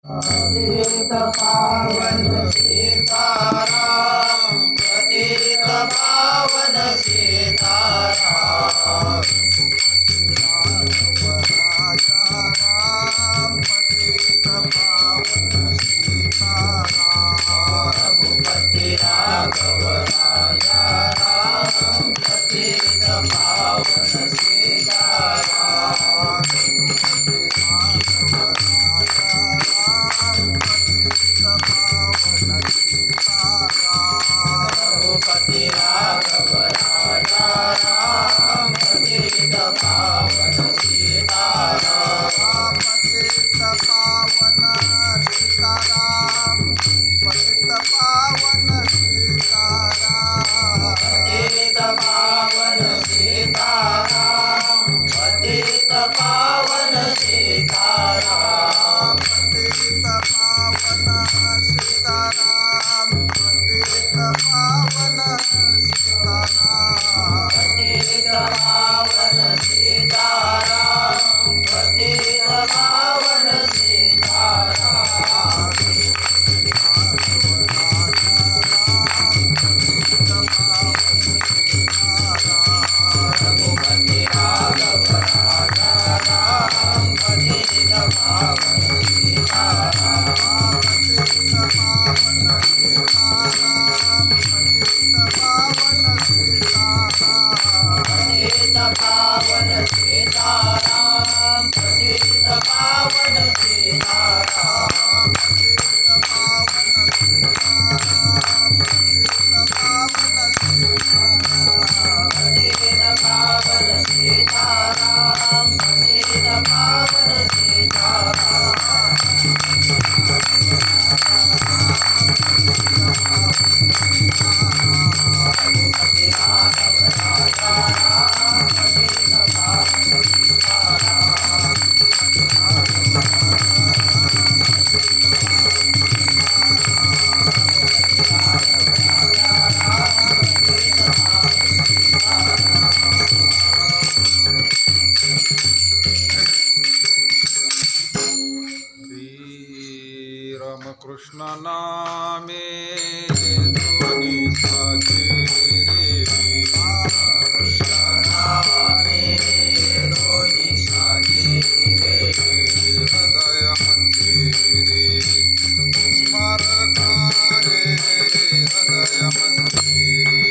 पतित पावन सीताराम, पतित पावन सीताराम, रघुपति राघव राजा राम, पतित पावन सीताराम, रघुपति राघव राजा राम, पतित पावन सीताराम, पतित पावन सीताराम, पतित पावन सीताराम, पतित पावन सीताराम, पतित पावन सीताराम, पतित पावन सीताराम, पतित पावन सीताराम, पतित पावन सीताराम, पतित पावन सीताराम, रघुपति राघव राजा राम, पतित पावन सीताराम, पतित पावन सीताराम, पतित पावन सीताराम, पतित पावन सीताराम, पतित पावन सीताराम, पतित पावन सीताराम, पतित पावन सीताराम, पतित पावन सीताराम, पतित पावन सीताराम, रघुपति राघव राजा राम, पतित पावन सीताराम, श्री रामकृष्ण नामे ध्वनि साजे रे, कृष्ण नामे रोहि साजे रे, हृदय मंदिरे स्मरकारे, हृदय मंदिरे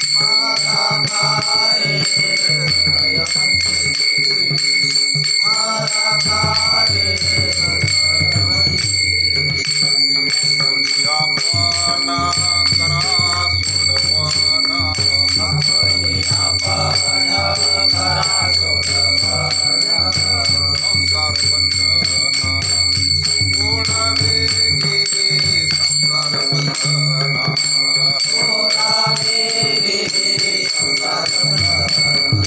स्मरकारे, हृदय मंदिरे, स्मरकारे, हृदय मंदिरे, मूल्यापना करा सोडवना, आपण करा सोडवना, संसार बंधना सोडावे गे, संसार बंधना सोडावे गे संसार बंधन,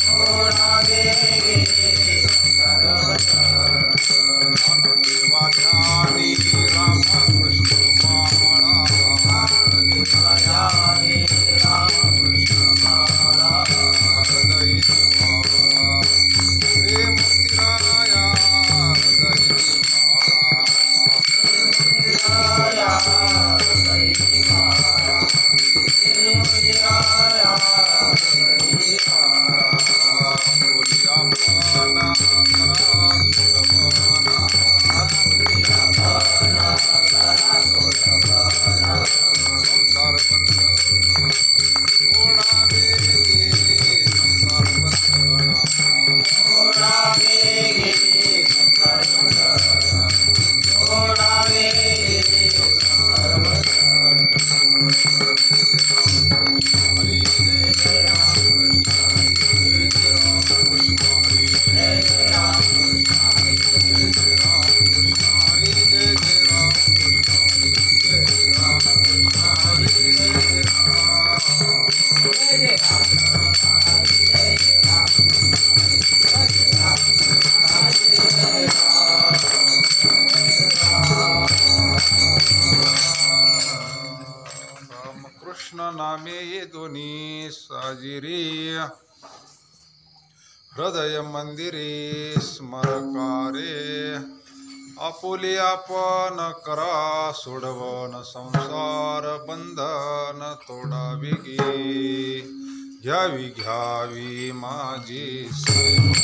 सोडावे गे संसार बंधन, ज्ञानदेवा ध्यानी रामकृष्ण माळा, ज्ञानी रामकृष्ण माला, हृदय देवा रे मूर्तिराया, हृदय देवा राया हृदय माया, राया हृदय माया, मूल्यापना करा सोडवना, आपण करा सोडवना, संसार बंधना सोडावे गे, संसार बंधना सोडावे गे संसार बंधन, सोडावे गे संसार बंधन, हरी जय जय राम कृष्ण, जय जय राम कृष्ण, जय जय राम कृष्ण हरी, जय जय राम कृष्ण हरी, जय जय राम कृष्ण हरी, जय जय राम। जय जय राम हरि, जय जय राम हरि, जय जय रामकृष्ण नामे ये दोन्ही साजिरे, हृदय मंदिरे स्मरकारे, आपुले आपण करा सोडवन संसार बंधन तोडावी गे घ्यावी घ्यावी माझी सेवा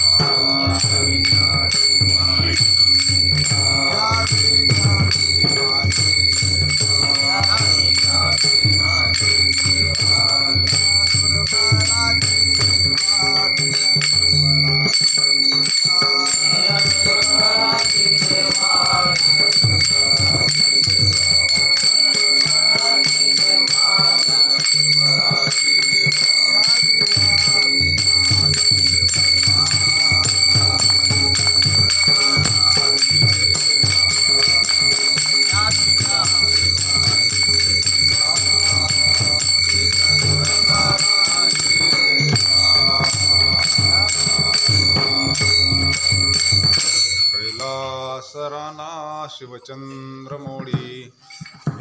कैलासराना शिवचंद्र मोडी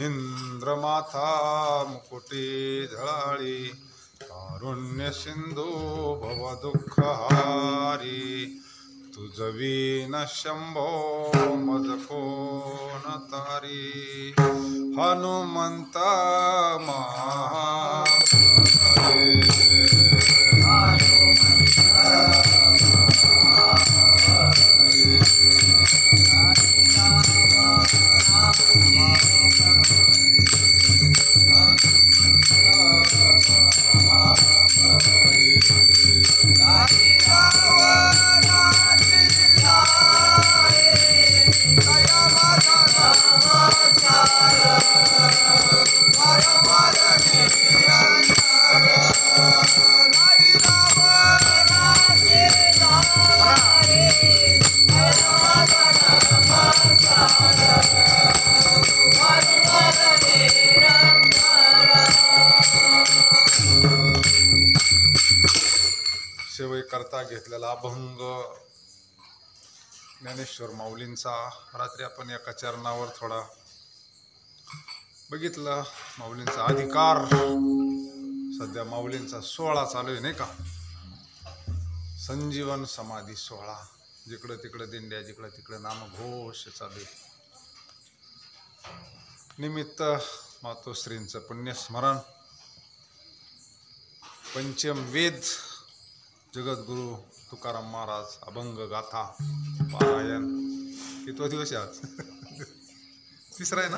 इंद्रमाथा मुकुटी झळाळी कारुण्य सिंधू भव दुःखहारी तुझवीन शंभो मज कोण तारी हनुमंत सेवेकरता घेतलेला अभंग ज्ञानेश्वर माऊलींचा रात्री आपण एका चरणावर थोडा बघितलं. माऊलींचा अधिकार सध्या माऊलींचा सोहळा चालू आहे नाही का, संजीवन समाधी सोहळा. जिकडं तिकडं दिंड्या, जिकडं तिकडं नामघोष चालू आहे. निमित्त मातोश्रींचं पुण्यस्मरण, पंचम वेद, जगद्गुरु तुकाराम महाराज अभंग गाथा पारायण. कितवा दिवस आहे आज? तिसरा आहे ना?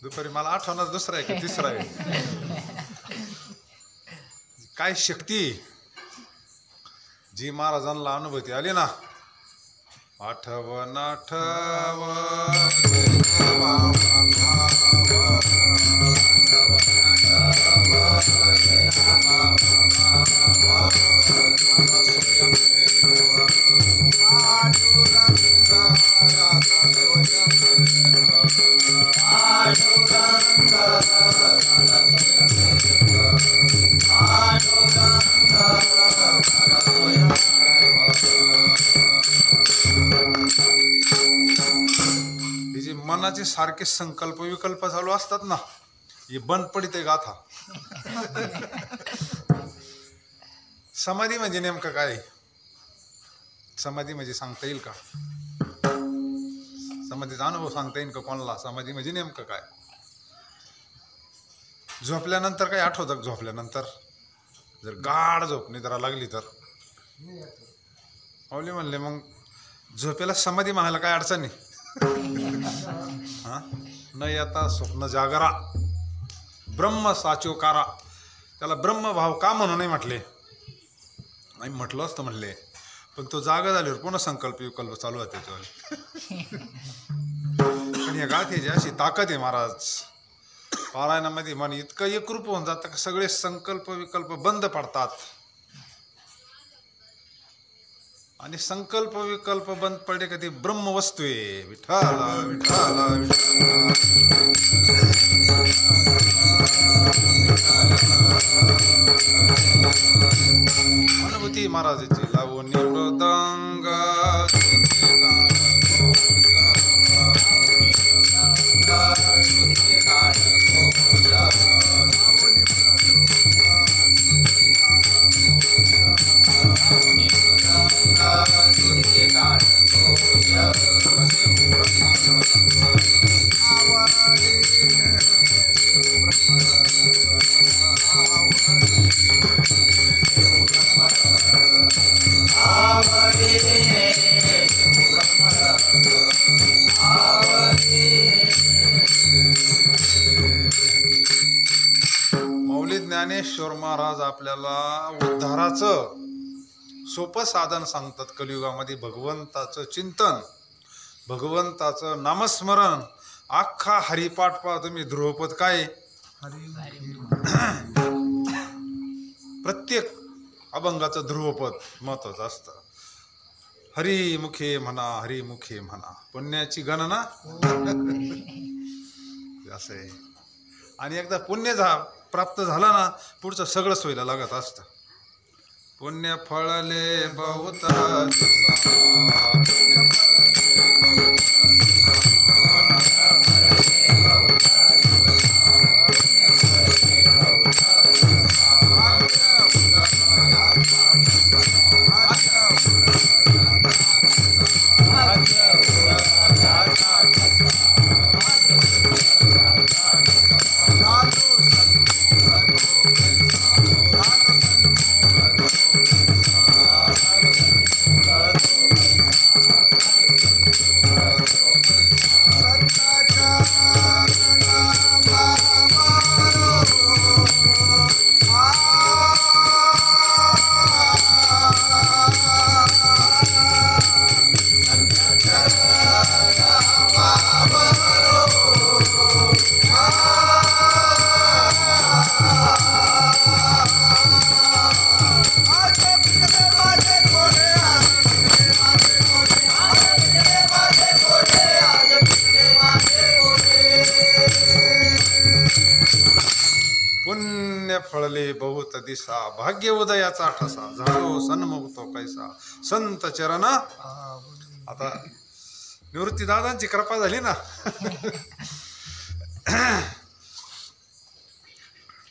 दुपारी मला आठवणार दुसरा आहे की तिसरा आहे. काय शक्ती जी महाराजांना अनुभूती आली ना. आठवण मनाचे सारखे संकल्प विकल्प चालू असतात ना, हे बंद पडते गाथा. समाधी म्हणजे नेमकं काय? समाधी म्हणजे सांगता येईल का? समाधीचा अनुभव सांगता येईल का कोणाला? समाधी म्हणजे नेमकं काय? झोपल्यानंतर काही आठवतं? झोपल्यानंतर जर गाढ झोप निद्रा लागली तर माऊली म्हणले मग झोपेला समाधी म्हणायला काय अडचण नाही. हा, नाही आता स्वप्न जागरा ब्रह्म साचोकारा. त्याला ब्रह्मभाव का म्हणून नाही म्हटले? नाही म्हटलं असतं म्हणले, पण तो जागा झाल्यावर पुन्हा संकल्प विकल्प चालू आहे त्याच्यावर. पण या गाथेची अशी ताकद आहे महाराज पारायणामध्ये, मन इतकं एकरूप होऊन जातं की सगळे संकल्प विकल्प बंद पडतात. आणि संकल्प विकल्प बंद पडले का ते ब्रह्म वस्तू आहे. विठाला विठाला अनुभूती महाराजाची लावून मृदंग ज्ञानेश्वर महाराज आपल्याला उद्धाराचं सोपं साधन सांगतात. कलियुगामध्ये भगवंताचं चिंतन, भगवंताचं नामस्मरण, अख्खा हरिपाठ पहा तुम्ही. ध्रुवपद काय प्रत्येक अभंगाचं ध्रुवपद महत्वाचं असतं. हरिमुखे म्हणा, हरिमुखे म्हणा, पुण्याची गणना असं आहे. आणि एकदा पुण्य प्राप्त झाला ना, पुढचं सगळं सोयीला लागत असतं. पुण्य फळले बहुत पुण्य फळले बहुत दिसा, भाग्य उदयाचा ठसा, झालो सन्मुक्तो कैसा संत चरण. आता निवृत्ती दादांची कृपा झाली ना.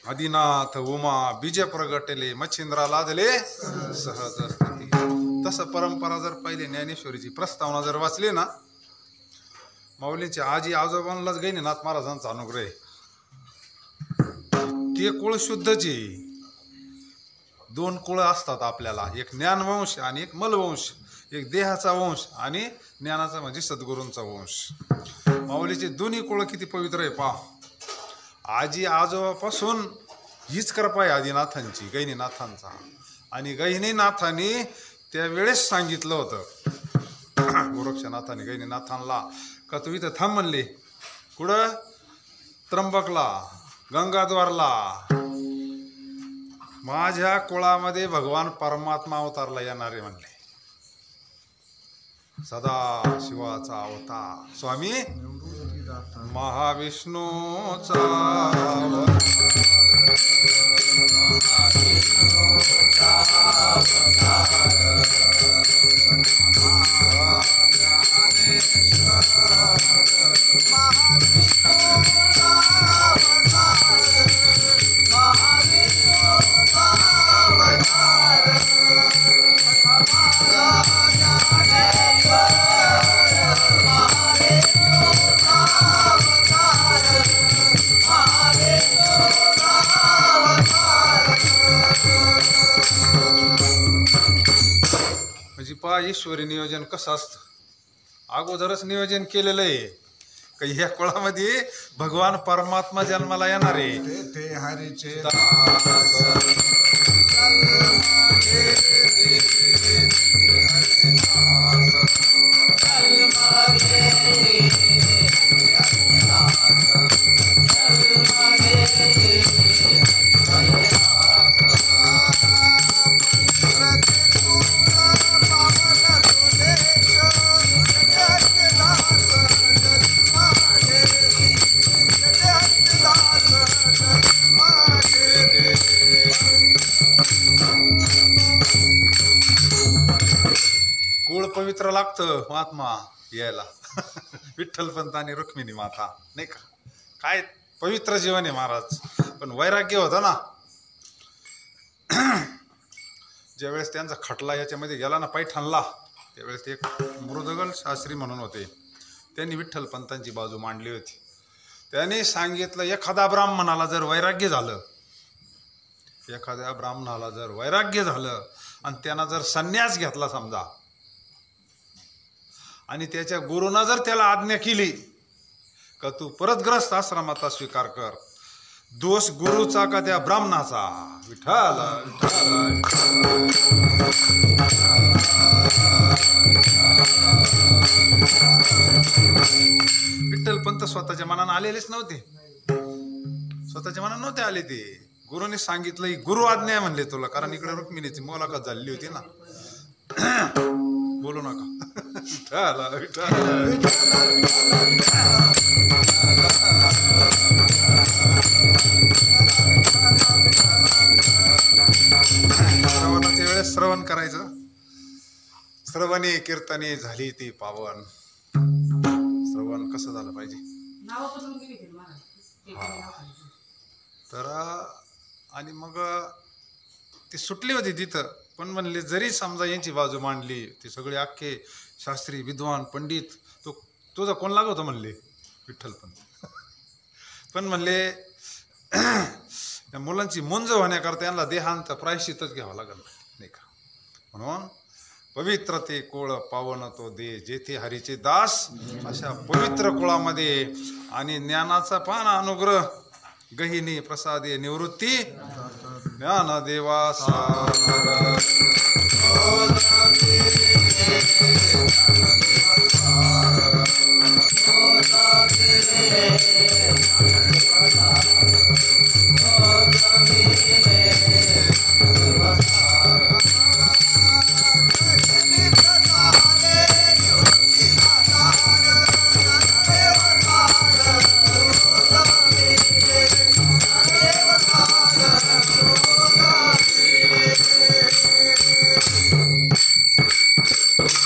आदिनाथ उमा बीज प्रगटले, मच्छिंद्रा लादले सहज स्थिती. तसं परंपरा जर पाहिली, ज्ञानेश्वरीची प्रस्तावना जर वाचली ना, माऊलींच्या आजी आजोबांनाच गैनीनाथ महाराजांचा अनुग्रह आहे. ते कुळ शुद्धची. दोन कुळ असतात आपल्याला, एक ज्ञानवंश आणि एक मलवंश, एक देहाचा वंश आणि ज्ञानाचा म्हणजे सद्गुरूंचा वंश. माऊलीचे दोन्ही कुळ किती पवित्र आहे पहा. आजी आजोबापासून हीच कृपा आहे आदिनाथांची, गैनीनाथांचा. आणि गैनीनाथांनी त्यावेळेस सांगितलं होतं गोरक्षनाथांनी गैनीनाथांना का तू इथं थांब म्हणले. कुठं? त्र्यंबकला, गंगाद्वारला. माझ्या कुळामध्ये भगवान परमात्मा अवतारला येणारे म्हणले. सदा शिवाचा अवतार स्वामी महाविष्णूचा म्हणजे पहा ईश्वरी नियोजन कसं असतं. अगोदरच नियोजन केलेलं आहे का ह्या कुळामध्ये भगवान परमात्मा जन्माला येणार आहे. ते हरीचे कुळ पवित्र लागतं महात्मा यायला. विठ्ठलपंत आणि रुक्मिणी माता नाही का, काय पवित्र जीवन आहे महाराज. पण वैराग्य होतं ना. ज्यावेळेस त्यांचा खटला याच्यामध्ये गेला ना पैठणला, त्यावेळेस एक मृदगल शास्त्री म्हणून होते, त्यांनी विठ्ठलपंतांची बाजू मांडली होती. त्यांनी सांगितलं एखाद्या ब्राह्मणाला जर वैराग्य झालं, एखाद्या ब्राह्मणाला जर वैराग्य झालं आणि त्यांना जर संन्यास घेतला समजा, आणि त्याच्या गुरुनं जर त्याला आज्ञा केली का तू परत ग्रस्त आश्रमाचा स्वीकार कर, दोष गुरुचा का त्या ब्राह्मणाचा? विठ्ठल विठ्ठल पंत स्वतःच्या मनानं आलेलेच नव्हते, स्वतःच्या मनानं नव्हते आले ते. गुरुने सांगितलं ही गुरु आज्ञा म्हणले तुला, कारण इकडे रुक्मिणीची मुलाखत झालेली होती ना. बोलू नका. श्रवणाच्या वेळेस श्रवण करायचं. श्रवणे कीर्तने झाली ती पावन. श्रवण कसं झालं पाहिजे? तर आणि मग ती सुटली होती तिथं, पण म्हणले जरी समजा यांची बाजू मांडली, ती सगळे अख्खे शास्त्री विद्वान पंडित, तो तुझा कोण लागवतो म्हणले विठ्ठल पंत. पण म्हणले त्या मुलांची मुंज होण्याकरता यांना देहांत प्रायश्चितच घ्यावं लागल नाही का. म्हणून पवित्र ते कुळ पावन तो दे जेथे हरीचे दास. अशा पवित्र कुळामध्ये आणि ज्ञानाचा पान अनुग्रह गहिनी प्रसादे निवृत्ती ज्ञान देवासा.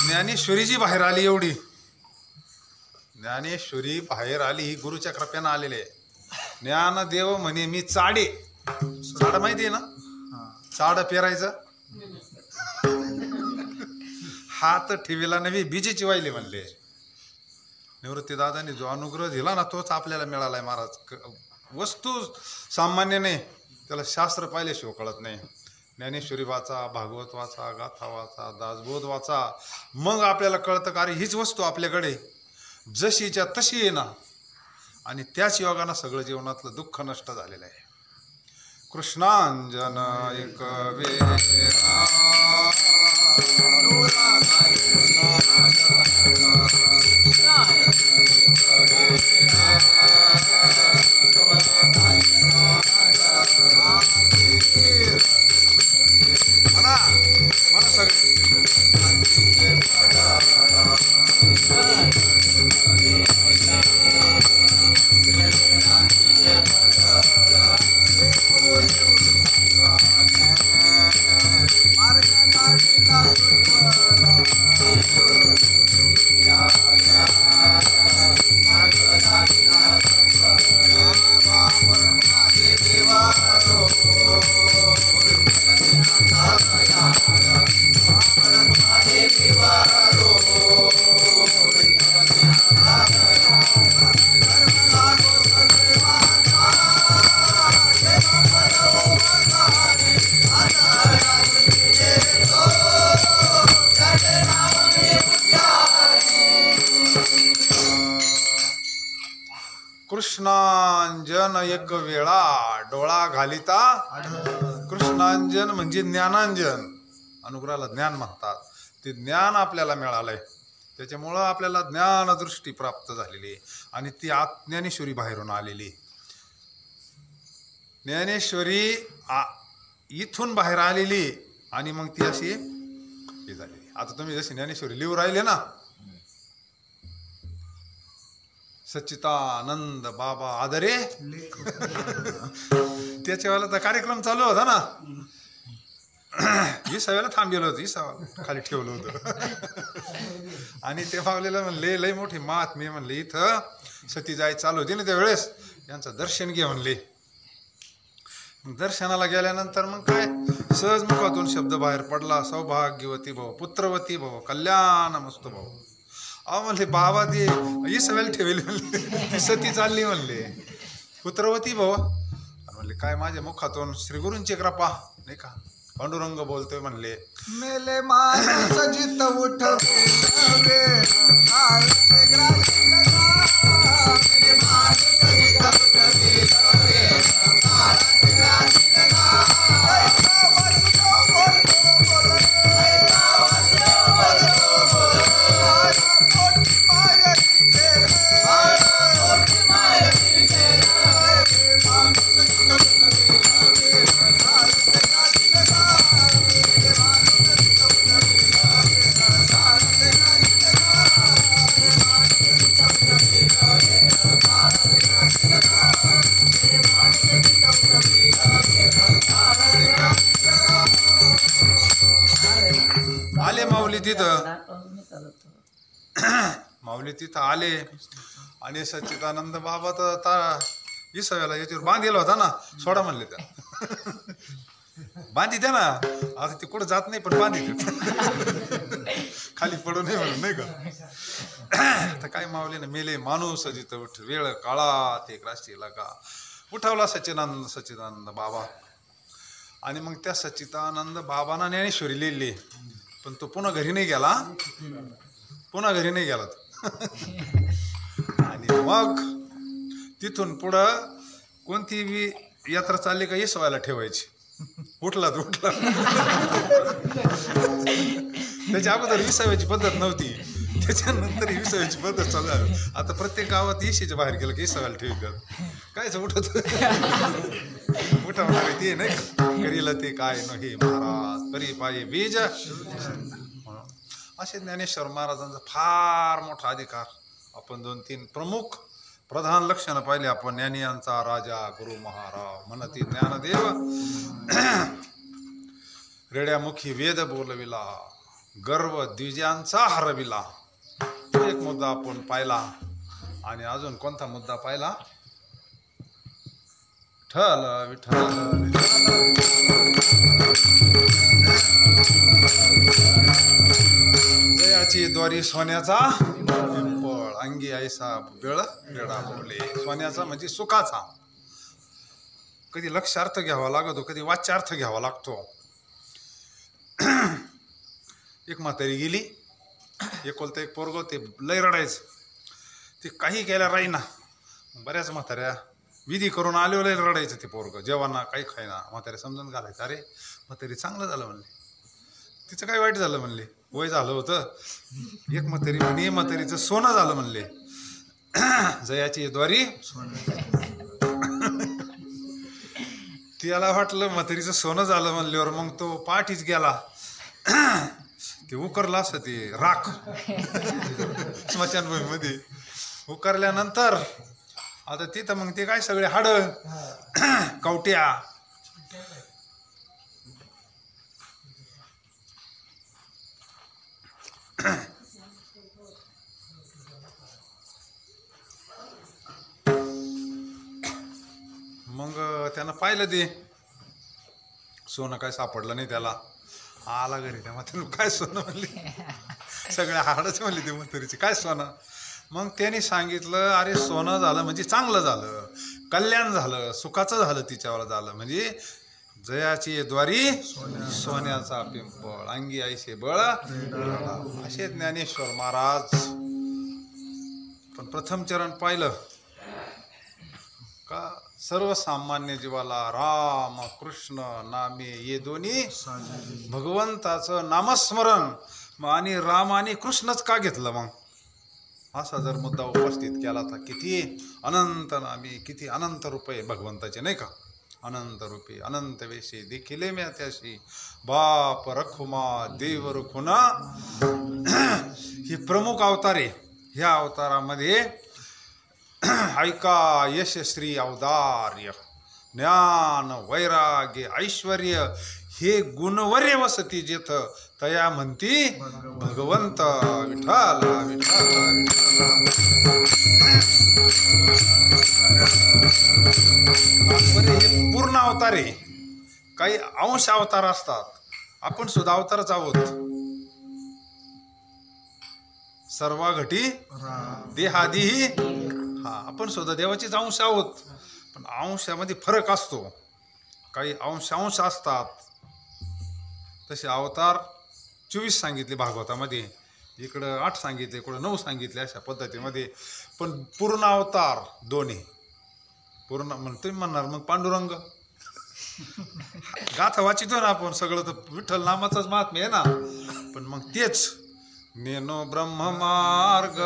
ज्ञानेश्वरीची बाहेर आली, एवढी ज्ञानेश्वरी बाहेर आली, ही गुरुच्या कृपेनं आलेली आहे. ज्ञानदेव म्हणे मी चाडे. चाड माहिती आहे ना, चाड पेरायचं. हात ठेवीला नवी बीजेची वाहिली म्हणले. निवृत्ती दादांनी जो अनुग्रह दिला ना तोच आपल्याला मिळालाय महाराज. वस्तू सामान्य नाही, त्याला शास्त्र पाहिल्याशिवाय कळत नाही. ज्ञानेश्वरी वाचा, भागवत वाचा, गाथा वाचा, दासबोध वाचा, मग आपल्याला कळतं का अरे हीच वस्तू आपल्याकडे जशीच्या तशी आहे ना. आणि त्याच योगानं सगळं जीवनातलं दुःख नष्ट झालेलं आहे. कृष्णांजन एक वेळा मला सगळं कृष्णांजन एक वेळा डोळा घालिता. कृष्णांजन म्हणजे ज्ञानांजन. अनुग्रहाला ज्ञान म्हणतात. ते ज्ञान आपल्याला मिळालंय, त्याच्यामुळं आपल्याला ज्ञानदृष्टी प्राप्त झालेली आणि ती ज्ञानेश्वरी बाहेरून आलेली. ज्ञानेश्वरी इथून बाहेर आलेली आणि मग ती अशी हे झालेली. आता तुम्ही जशी ज्ञानेश्वरी लिहू राहिले ना, सच्चिदानंद बाबा आदरे त्याच्या वेळेला तर कार्यक्रम चालू होता ना. 20 वेळेला थांबलेलं होतं, 20 खाली ठेवलं होतं. आणि ते पावलेलं म्हणले लय मोठी मात मी म्हणले इथं सती जाय चालू होती ना त्यावेळेस, यांचं दर्शन घे म्हणले. दर्शनाला गेल्यानंतर मग काय सहज मुखातून शब्द बाहेर पडला, सौभाग्यवती भव, पुत्रवती भव, कल्याण मस्त भाऊ. अहो म्हणले बाबा ते 20 वेळेला ठेवली म्हणले, सती चालली म्हणले, पुत्रवती भव. म्हणले काय माझ्या मुखातून श्री गुरूंची कृपा नाही का, पांडुरंग बोलतोय म्हणले. मेले माणूस जित उठवे तिथं आले आणि सच्चिदानंद बाबा तर इसव्याला याच्यावर बांधलेला होता ना, सोडा म्हणले त्या. बांधी द्या ना, आता ते कुठं जात नाही पण बांधी द्या, खाली पडू नये म्हणून, नाही का. तर काय मावले ना, मेले माणूस जिथं वेळ काळा ते राष्ट्रीय लगा उठवला सच्चिदानंद बाबा. आणि मग त्या सच्चिदानंद बाबांना ज्ञानेश्वरी लिहिली, पण तो पुन्हा घरी नाही गेला, आणि मग तिथून पुढं कोणती बी यात्रा चालली का इसवायला ठेवायची. उठला त्याच्या अगोदर विसाव्याची पद्धत नव्हती, त्याच्यानंतर विसाव्याची पद्धत चालू झाली. आता प्रत्येक गावात इशीच्या बाहेर गेलं की इसवायला ठेवतात. कायच उठत उठवणार ते नाही का, करील ते काय न हे महाराज करी पाये बीज. असे ज्ञानेश्वर महाराजांचा फार मोठा अधिकार. आपण 2-3 प्रमुख प्रधान लक्षणं पाहिले आपण. ज्ञानी यांचा राजा गुरु महाराज म्हणती ज्ञानदेव, रेड्यामुखी वेद बोलविला, गर्व द्विजांचा हरविला. तो एक मुद्दा आपण पाहिला. आणि अजून कोणता मुद्दा पाहिला? विठ्ठल विठ्ठल जयाची द्वारी सोन्याचा पिंपळ, अंगी ऐसा बेळ बेडा बोले. सोन्याचा म्हणजे सुखाचा. कधी लक्षार्थ घ्यावा लागतो, कधी वाच्यार्थ घ्यावा लागतो. एक म्हातारी गेली, एकोलतं एक पोरग, ते लय रडायचं. ते काही केल्या राहीना. बऱ्याच म्हाताऱ्या विधी करून आले लय रडायचं ते पोरग, जेवणा काही खायना. म्हाताऱ्या समजून घालायचं, अरे म्हातारी चांगलं झालं म्हणले, तिचं काय वाईट झालं म्हणले, वय झालं होतं. एक म्हातारी म्हणे म्हातारीचं सोनं झालं म्हणले. जयाची द्वारी त्याला वाटलं म्हातारीचं सोनं झालं म्हणल्यावर मग तो पाठीच गेला. ते उकरला असं ते राख स्मशानभूमीमध्ये. उकरल्यानंतर आता तिथं मग ते काय सगळे हाड कवट्या मग त्यानं पाहिलं ते सोनं काय सापडलं नाही त्याला. आला घरी, तेव्हा त्यानं काय सोनं म्हणले, सगळ्या हाडच म्हणले ते म्हातारीचे, काय सोनं. मग त्याने सांगितलं, अरे सोनं झालं म्हणजे चांगलं झालं, कल्याण झालं, सुखाचं झालं, तिच्यावर झालं. म्हणजे जयाची द्वारी सोन्याचा पिंपळ, अंगी ऐसे बळ. असे ज्ञानेश्वर महाराज. पण प्रथम चरण पाहिलं का, सर्वसामान्य जीवाला राम कृष्ण नामे ये दोन्ही भगवंताचं नामस्मरण. आणि राम आणि कृष्णच का घेतलं मग, असा जर मुद्दा उपस्थित केला तर किती अनंत नामे, किती अनंत रूपे भगवंताचे, नाही का. अनंत रूपे अनंत वेशे देखिले म्या त्याशी, बाप रखुमा देव रखुना. हे प्रमुख अवतार आहे. ह्या अवतारामध्ये ऐका यशश्री औदार्य ज्ञान वैराग्य ऐश्वर्य हे गुणवर्य वसती जेथ, तया म्हणती भगवंत. विठ्ठल विठ्ठल हे पूर्ण अवतार आहे. काही अंश अवतार असतात. आपण सुद्धा अवतारच आहोत. सर्व घटी देहादीही. आपण सुद्धा देवाचीच अंश आहोत. पण अंशामध्ये फरक असतो. काही अंश असतात. तसे अवतार 24 सांगितले भागवतामध्ये, इकडं 8 सांगितले, इकडं 9 सांगितले, अशा पद्धतीमध्ये. पण पूर्ण अवतार दोन्ही पूर्ण. तुम्ही म्हणणार मग पांडुरंग गाथा वाचितो ना आपण, सगळं तर विठ्ठल नामाचाच महात्म्य आहे ना. पण मग तेच नेनो ब्रह्म मार्ग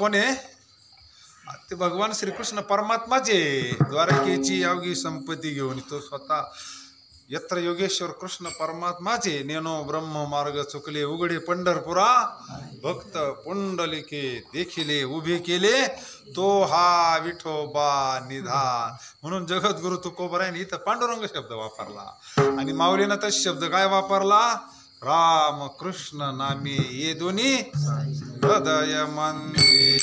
कोण आहे? ते भगवान श्रीकृष्ण परमात्माचे द्वारकेची अवघी संपत्ती घेऊन तो स्वतः यत्र योगेश्वर कृष्ण परमात्माचे नेनो ब्रह्म मार्ग चुकले उघडे पंढरपुरा भक्त पुंडलिके देखिले उभे केले तो हा विठोबा निधान. म्हणून जगद्गुरु तुकोबरायने इथं पांडुरंग शब्द वापरला आणि माऊलीनं तर शब्द काय वापरला? राम कृष्ण नामे ये दोन्ही हृदय मंदिरी.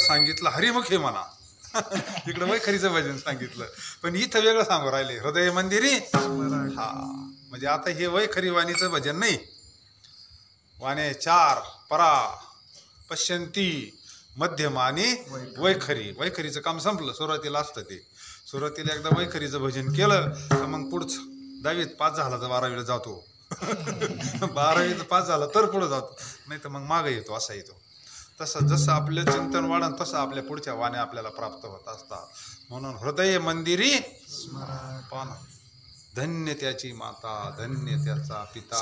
सांगितलं हरिमुखे म्हणा इकडं वैखरीचं भजन सांगितलं पण इथं वेगळं सांगू राहिले हृदय मंदिरी. हा म्हणजे आता हे वैखरी वाणीचं भजन नाही. वाणे चार परा पश्यंती मध्यम आणि वैखरी. वैखरीचं काम संपलं. सुरुवातीला असतं ते. सुरुवातीला एकदा वैखरीचं भजन केलं तर मग पुढचं 10वीत पास झाला तर 12वीला जातो 12वीत पास झाला तर पुढं जातो नाही तर मग मागे येतो असा येतो. तसं जसं आपलं चिंतन वाढन तसं आपल्या पुढच्या वाण्या आपल्याला प्राप्त होत असतात. म्हणून हृदय मंदिरी पान धन्य त्याची माता धन्य त्याचा पिता.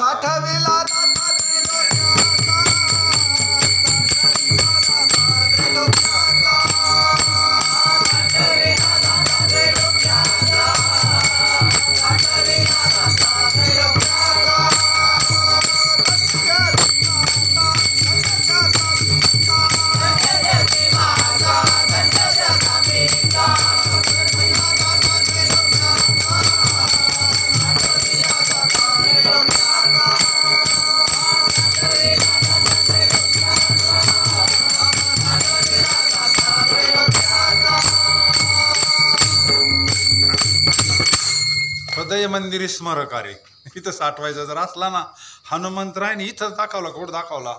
हृदय मंदिरी स्मरकारे. इथं साठवायचं जर असला ना हनुमंतरायने इथंच दाखवला. कुठं दाखवला?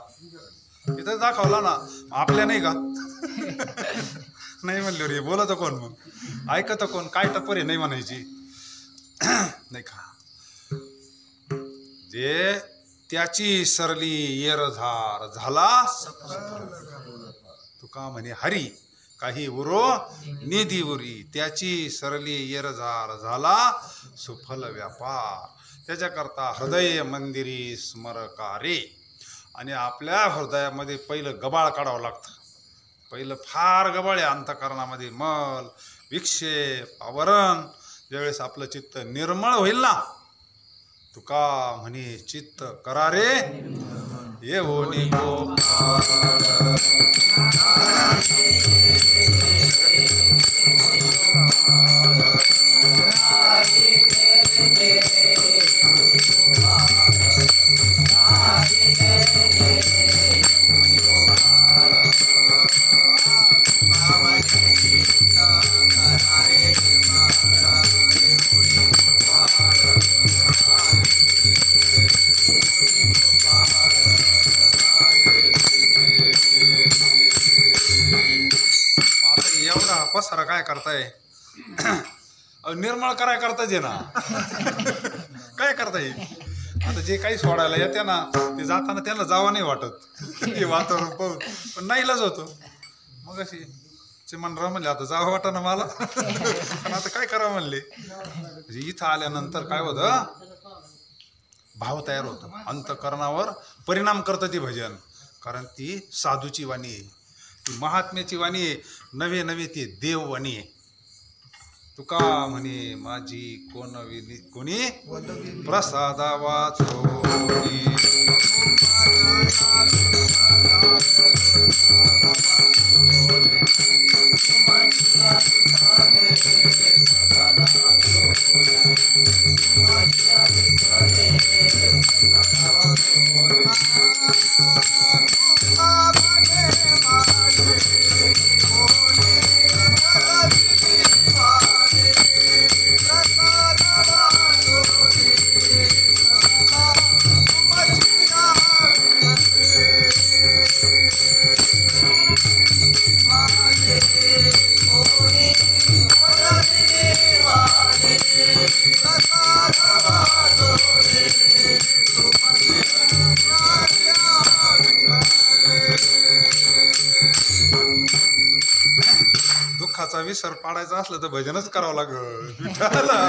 इथंच दाखवला ना. आपल्या नाही का नाही म्हणले रे बोलत कोण मग ऐकत कोण? काय टप्पर नाही म्हणायची नाही का. जे त्याची सरली येरझार झाला तुका म्हणे हरी काही उरो निधी उरी. त्याची सरली येरझार झाला सुफल व्यापार. त्याच्याकरता हृदय मंदिरी स्मरकारे. आणि आपल्या हृदयामध्ये पहिलं गबाळ काढावं लागतं. पहिलं फार गबाळ आहे अंतःकरणामध्ये. मल विक्षेप आवरण. ज्यावेळेस आपलं चित्त निर्मळ होईल ना तुका म्हणे चित्त करारे येवोनी गोपाळ. एवढा पसारा काय करताय? निर्मळ कराय करता जे ना काय करता येईल. आता जे काही सोडायला येते ना ते जाताना त्यांना जावं नाही वाटत हे वातावरण पाहून. पण नाईलाज होतो. मग अशी चिमणराव म्हणले आता जावं वाटत ना मला पण आता काय करावं म्हणले. म्हणजे इथं आल्यानंतर काय होतं भाव तयार होतो. अंतःकरणावर परिणाम करतं ती भजन. कारण ती साधूची वाणी आहे. ती महात्म्याची वाणी आहे. नवे नवे ती देववाणी आहे. तुका म्हणे माझी कोणी प्रसादा वाचोनी. दुःखाचा विसर पाडायचा असलं तर भजनच करावं लागल विठ्ठला.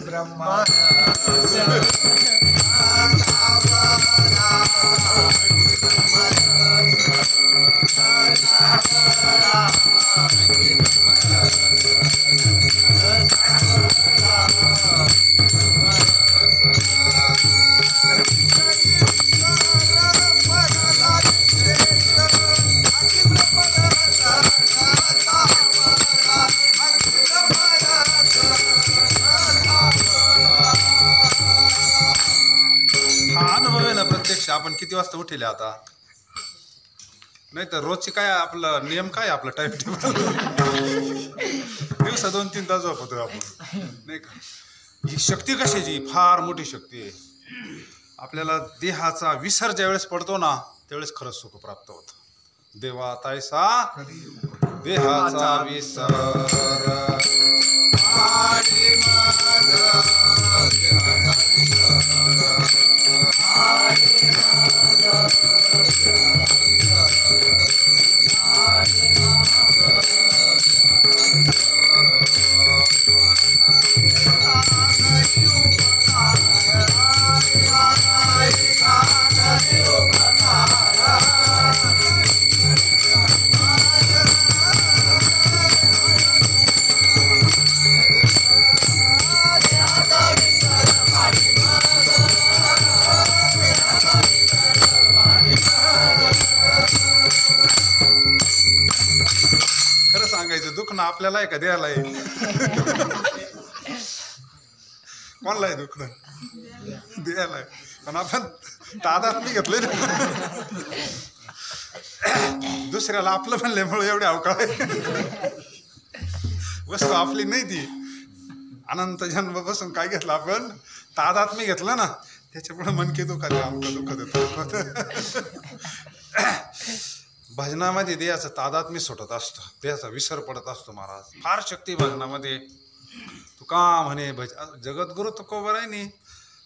ब्रह्मा हा अनुभव आहे ना प्रत्यक्ष. आपण किती वाजता उठेले आता? नाही तर रोजची काय आपलं नियम काय आपलं टाइम टेबल? दिवसा 2-3 तास झोपतोय आपण नाही का? ही शक्ती कशाची? फार मोठी शक्ती आहे. आपल्याला देहाचा विसर ज्या वेळेस पडतो ना त्यावेळेस खरंच सुख प्राप्त होतं. देवा तायसा देहाचा विसर खरं सांगायचं दुखणं आपल्याला आहे का द्यायला आहे? कोणाला आहे दुखणं? द्यायला आहे. पण आपण तादात नाही घेतलंय ना. दुसऱ्याला आपलं म्हणल्यामुळे एवढे अवकाळ आहे. वस्तू आपली नाही ती. अनंत जन्म बसून काय घेतलं आपण? तादात मी घेतलं ना त्याच्यामुळे मनके दुखत आमचं दुखत भजनामध्ये देहाचं तादात्म्य सुटत असतं. देहाचा विसर पडत असतो. महाराज फार शक्ती भजनामध्ये. तुका म्हणे जगद्गुरु तुकोबरायनी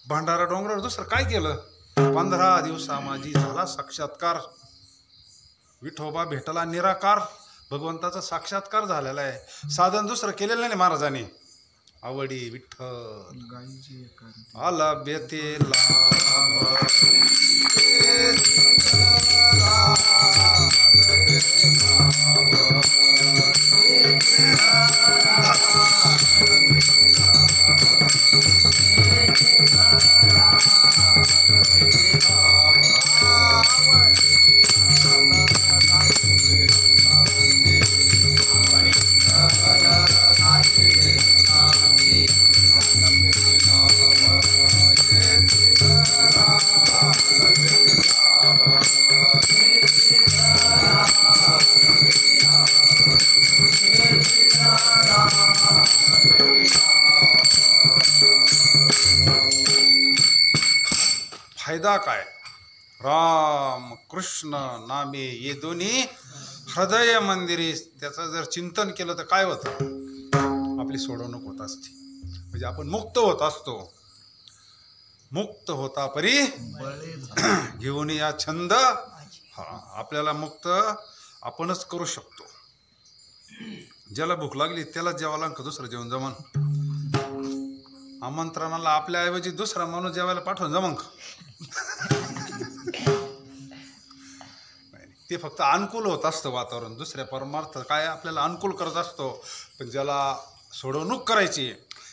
भंडारा डोंगरावर दुसरं काय केलं? 15 दिवसा माझी झाला साक्षात्कार. विठोबा भेटला निराकार. भगवंताचा साक्षात्कार झालेला आहे. साधन दुसरं केलेलं नाही महाराजांनी. आवडी विठ्ठल आला बेतेला फायदा काय? राम कृष्ण नामे ये दोन्ही हृदय मंदिरी. त्याचं जर चिंतन केलं तर काय होतं? आपली सोडवणूक होत असते. म्हणजे आपण मुक्त होत असतो. मुक्त होता परी घेऊन या छंद. हा आपल्याला मुक्त आपणच करू शकतो. ज्याला भूक लागली त्याला जेवायला का दुसरं जेवण जमन? आमंत्रणाला आपल्या ऐवजी दुसरा माणूस जेवायला पाठवून जमन का? ते फक्त अनुकूल होत असतं वातावरण. दुसऱ्या परमार्थ काय आपल्याला अनुकूल करत असतो. पण ज्याला सोडवणूक करायची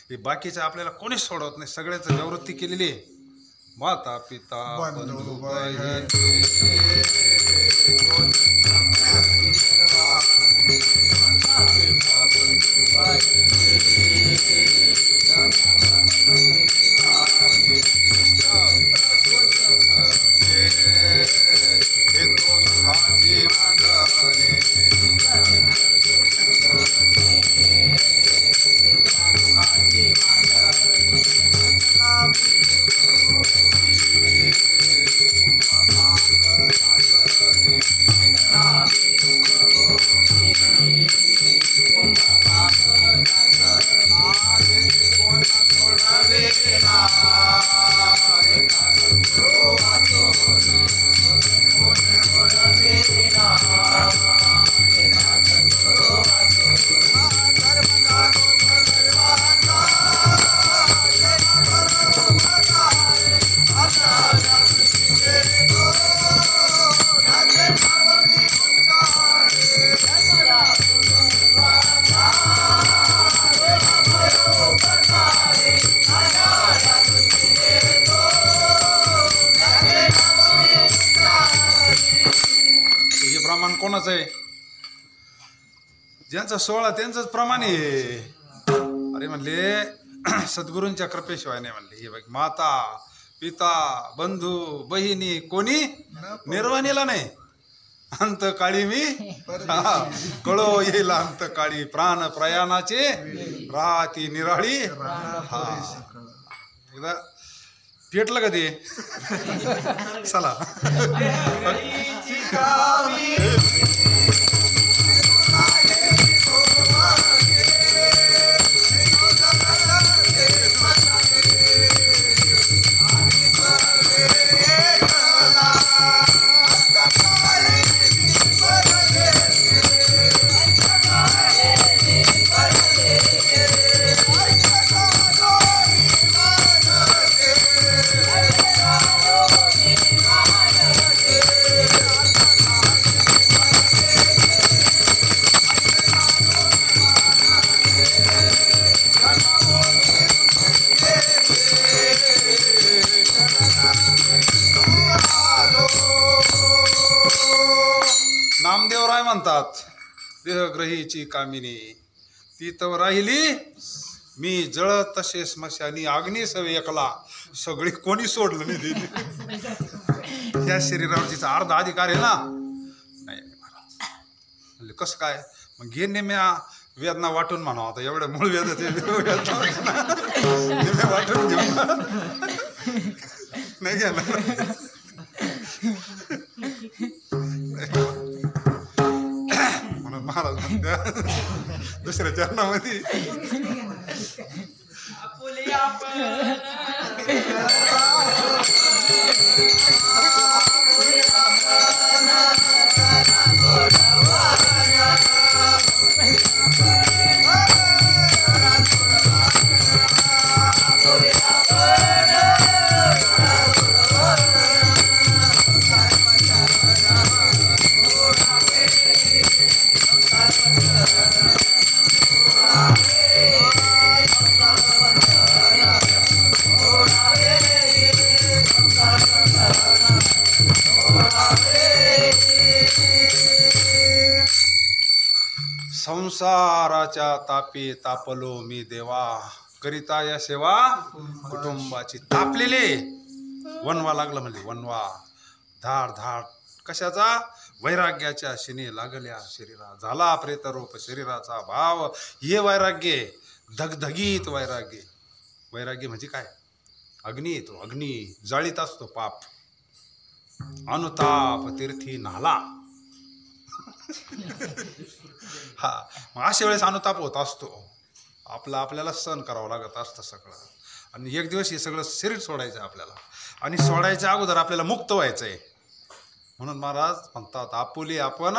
हे बाकीचं आपल्याला कोणीच सोडवत नाही. सगळ्याच निवृत्ती केलेली. माता पिता बंधू हे प्रमाण कोणाचं आहे? ज्यांचा सोहळा त्यांचंच प्रमाण आहे. अरे म्हणले सद्गुरूंच्या कृपेशिवाय नाही म्हणले. हे बघ, माता पिता बंधू बहिणी कोणी निर्वाणीला नाही. अंत काळी मी कळो येईल अंत काळी प्राण प्रयाणाचे राहती निराळी. हा एकदा पेटलं का ते? चला नामदेवराय म्हणतात, देहग्रहीची कामिनी ती तर राहिली मी जळ तसे स्मशानी अग्नी सवे एकला सगळी कोणी सोडलं नाही दिली. त्या शरीरावर तिचा अर्धा अधिकार आहे ना. नाही महाराज म्हणजे कसं काय? मग घे नेम्या वेदना वाटून म्हणा. आता एवढ्या मूळ वेद वाटून घेऊ नाही घ्या ना. म्हणून महाराज म्हणत्या दुसऱ्या चरणामध्ये संसाराच्या तापी तापलो मी देवा करिता या सेवा कुटुंबाची. तापलेले वनवा लागलं म्हणजे वनवा धाड धाड कशाचा? वैराग्याच्या शिने लागल्या शरीरा झाला प्रेतरूप शरीराचा भाव. हे वैराग्य धगधगीत वैराग्य. वैराग्य म्हणजे काय? अग्नी येतो, अग्नी जाळीत असतो पाप. अनुताप तीर्थी नाला. हा मग अशा वेळेस अनुताप होत असतो. आपल्याला सहन करावं लागत असतं सगळं. आणि एक दिवस हे सगळं शरीर सोडायचं आहे आपल्याला. आणि सोडायच्या अगोदर आपल्याला मुक्त व्हायचं आहे. म्हणून महाराज म्हणतात आपुली आपण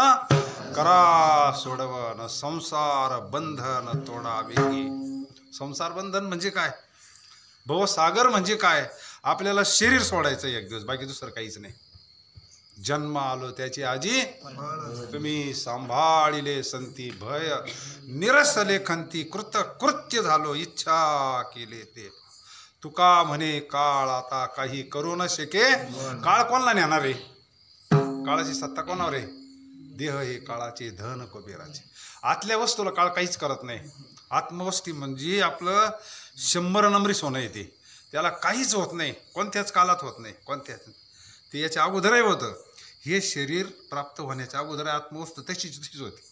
करा सोडवन संसार बंधन तोडा वेगी. संसार बंधन म्हणजे काय? भवसागर म्हणजे काय? आपल्याला शरीर सोडायचं एक दिवस, बाकी दुसरं काहीच नाही. जन्म आलो त्याची आजी तुम्ही सांभाळिले संती भय निरसले खंती कृत कृत्य झालो इच्छा केले ते. तुका म्हणे काळ आता काही करू न शके. काळ कोणाला नेणार आहे? काळाची सत्ता कोणावर आहे? देह हे काळाचे, धन कुबेराचे. आतल्या वस्तूला काळ काहीच करत नाही. आत्मवस्ती म्हणजे आपलं 100 नंबरी सोनं येते, त्याला काहीच होत नाही, कोणत्याच काळात होत नाही, कोणत्याच. ते याच्या अगोदरही होतं. हे शरीर प्राप्त होण्याच्या अगोदर आत्मवस्तू तशीच होती.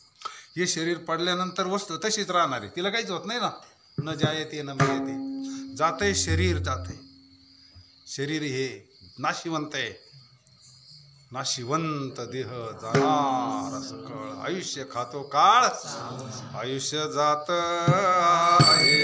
हे शरीर पडल्यानंतर वस्तू तशीच राहणार आहे, तिला काहीच होत नाही ना. न जायते न मयते, जातंय शरीर, जातंय शरीर. हे नाशिवंत आहे. नाशिवंत देह जाणार सकळ, आयुष्य खातो काळ, आयुष्य जात आहे.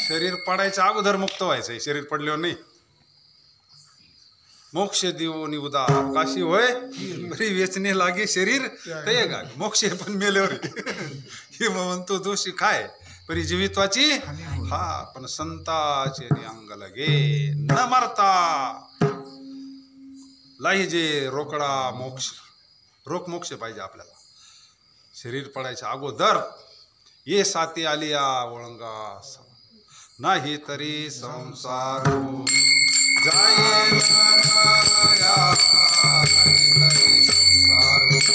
शरीर पडायच्या अगोदर मुक्त व्हायचंय, शरीर पडल्यावर नाही. मोक्ष देऊन उदार काशी होय, बरी वेचणे लागे शरीर ते गा. मोक्ष पण मेल्यावर हे म्हणतो दोषी काय परी जीवित्वाची. हा पण संताचे अंग लगे न मरता लाहिजे रोकडा मोक्ष. रोख मोक्ष पाहिजे आपल्याला. शरीर पडायच्या अगोदर ये साथी आलिया ओळंगा, नाही तरी संसार जाये नया, नाही तरी संसार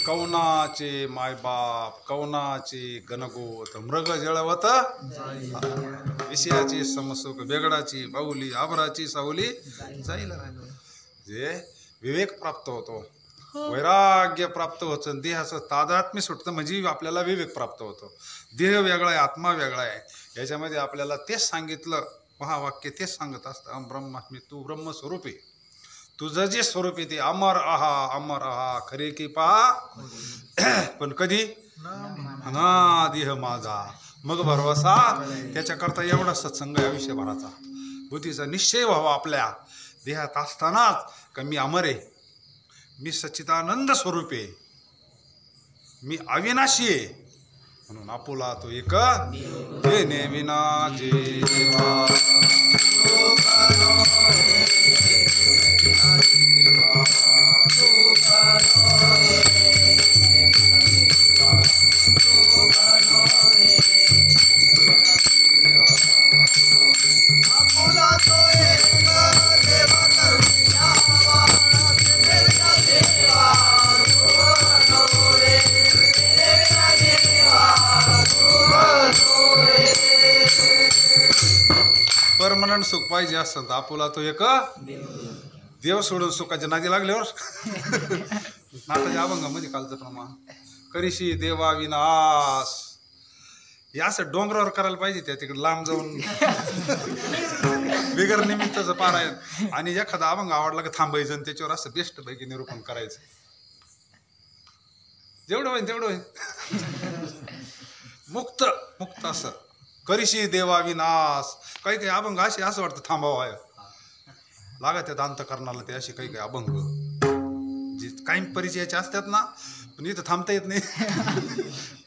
कौनाचे मायबाप, कौनाचे गणगोत, मृग जळवत विषयाची समसुख, बेगडाची बाहुली, आभराची सावली जाईल. जे विवेक प्राप्त होतो, वैराग्य प्राप्त होतं, देहाचं तादात्म्य सुटतं, म्हणजे आपल्याला विवेक प्राप्त होतो. देह वेगळा आहे, आत्मा वेगळा आहे. याच्यामध्ये आपल्याला तेच सांगितलं, महावाक्य तेच सांगत असतं, अहम ब्रह्मास्मी, तू ब्रह्मस्वरूप आहे. तुझं जे स्वरूप आहे ते अमर आहा, अमर आहा, खरे की पहा. पण कधी ना देह माझा मग भरवसा. त्याच्याकरता एवढा सत्संग आयुष्यभराचा बुद्धीचा निश्चय व्हावा आपल्या देहात असतानाच का मी अमर आहे, मी सच्चिदानंद स्वरूप आहे, मी अविनाशी आहे. म्हणून आपुला तो एक देणे विना जेवा. परमनंट सुख पाहिजे असतं तर आपुला तो एक देव सोडून सुखाच्या नादी लागल्यावर नाटाच्या अभंगामध्ये कालचं प्रमाण करीशी देवा विनाश. हे असं डोंगरावर करायला पाहिजे, त्या तिकडे लांब जाऊन बिगर निमित्ताचं पारायण. आणि एखादा अभंग आवडला का थांबायचं आणि त्याच्यावर असं बेस्ट पैकी निरूपण करायचं. जेवढं होईल तेवढं होईल. मुक्त मुक्त असं करीशी देवा विनाश. काही काही अभंग असे असं वाटतं थांबावं आहे लागत आहेत अंतकरणाला. ते असे काही काही अभंग जे काही परिचयाचे असतात ना, पण इथं थांबता येत नाही.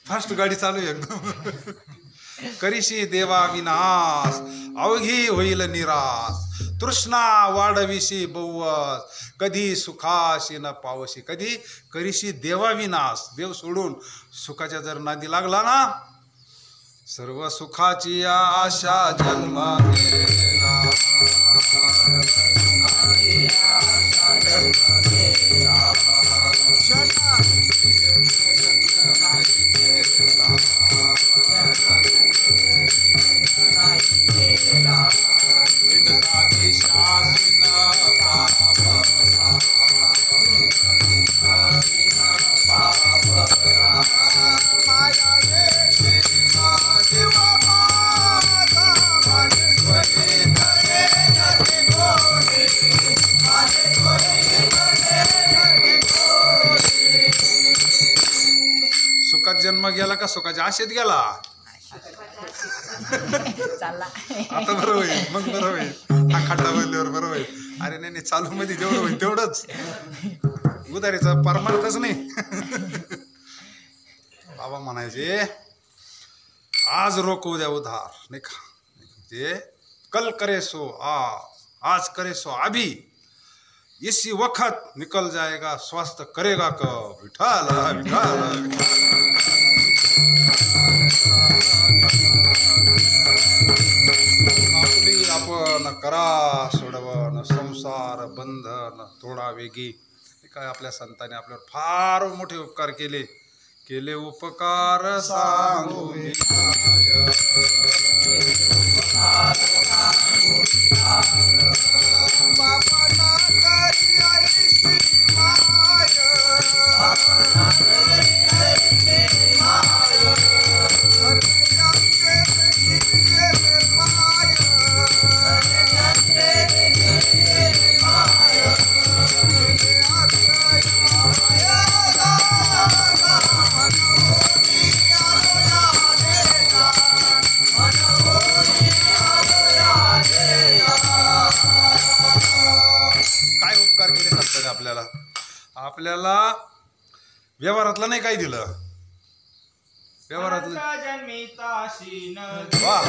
फास्ट गाडी चालू आहे एकदम. करीशी देवा विनाश, अवघी होईल निराश. तृष्णा वाढविशी बहुवस, कधी सुखाशी न पावशी, कधी करीशी देवाविनाश, देव सोडून सुखाच्या जर नादी लागला ना, सर्व सुखाची आशा जन्म गेला, सुखात जन्म गेला का सुखाच्या आशेत गेला. चालला आता बरं होईल, मग बरं होईल, हा खड्डा बोलल्यावर बरं होईल. अरे नाही नाही, चालू मध्ये जेवढं होईल तेवढंच, उदारीचा परमार्थच नाही. बाबा म्हणायचे आज रोक उद्या उधार, नाही का, ते कल करे सो आज करे सो अभी, इसी वक्त निकल जाएगा स्वास्थ्य करेगा कब, विठाल विठाल. आपली आपण करा सोडवण, संसार बंधन थोडा वेगी. काय आपल्या संतांनी आपल्यावर फार मोठे उपकार केले, केले उपकार सांगू आपल्याला. आपल्याला व्यवहारातलं नाही काही दिलं, व्यवहारातलं वा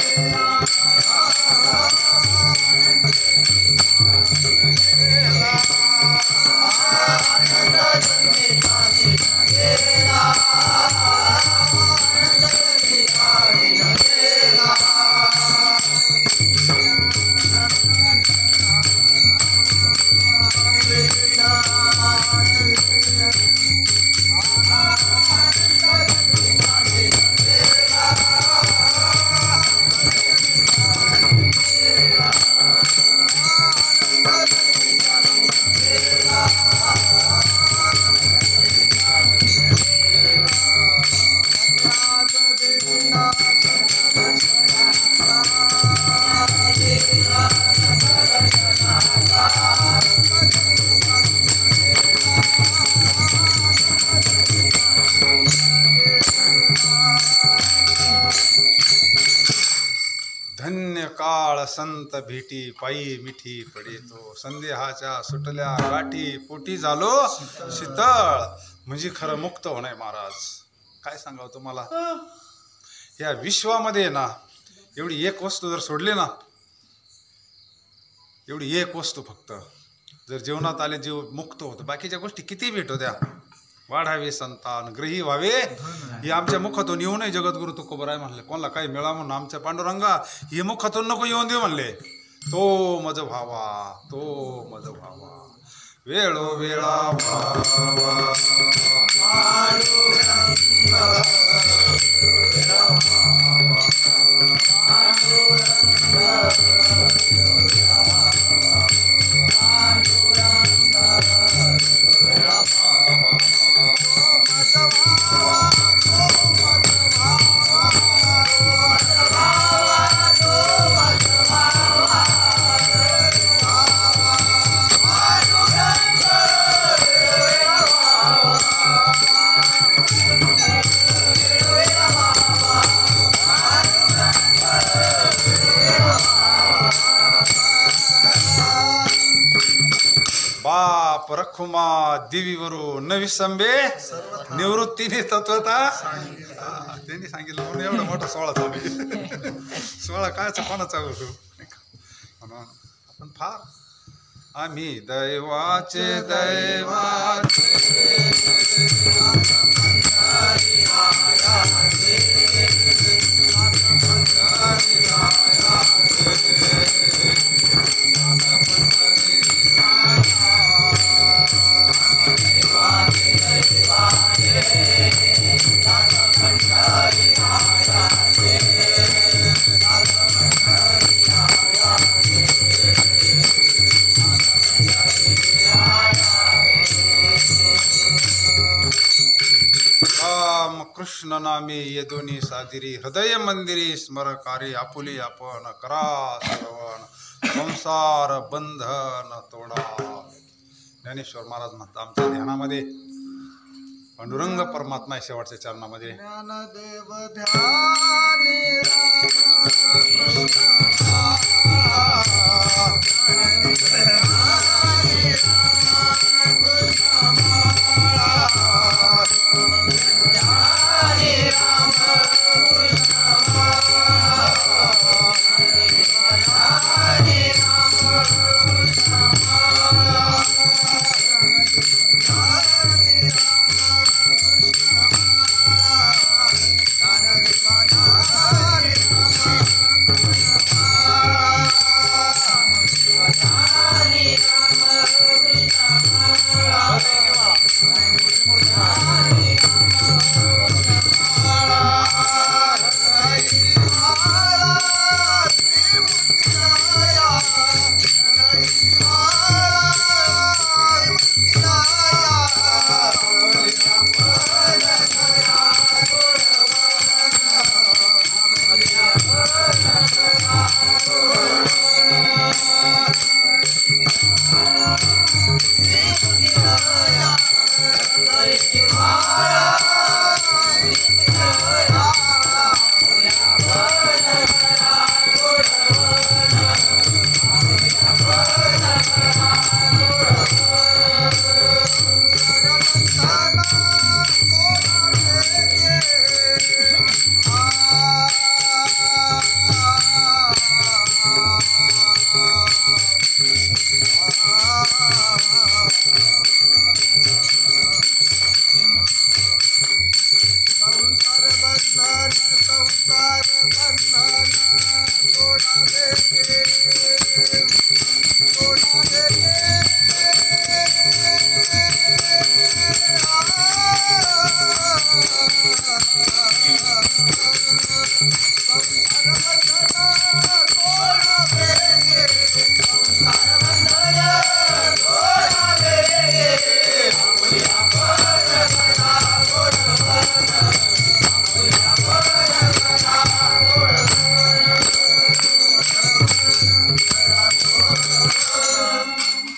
धन्य काळ संत भेटी पायी मिठी पडेतो, संदेहाच्या सुटल्या गाठी पोटी झालो शीतळ. म्हणजे खरं मुक्त होणार महाराज. काय सांगावं तुम्हाला, या विश्वामध्ये ना एवढी एक वस्तू जर सोडली ना, एवढी एक वस्तू फक्त जर जीवनात आले, जीव मुक्त होतो. बाकीच्या गोष्टी किती भेटो द्या, वाढावे संतान ग्रही व्हावे, ही आमच्या मुखातून येऊ नये. जगद्गुरु तुकोबराय म्हणले, कोणाला काही मिळा म्हणून आमच्या पांडुरंगा ही मुखातून नको येऊन देऊ म्हणले. तो मज भावा, तो मज भावा, वेळो वेळा भावा. बाप रखुमा देवीवरू नवी संबे निवृत्तीने तत्वता त्यांनी सांगितलं म्हणून एवढा मोठा 16 चालू. 16 कायचा कोणाचा होतो म्हणून पण फार आम्ही दैवाचे दैवाचे राम कृष्ण नामे ये दोन्ही सादिरी हृदय मंदिरी स्मरकारी आपुली आपण करा श्रवण संसार बंधन तोडा. ज्ञानेश्वर महाराज म्हणतात आमच्या ध्यानामध्ये पांडुरंग परमात्मा आहे शेवटच्या चरणामध्ये. ज्ञानदेव ध्यानी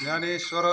ज्ञानेश्वर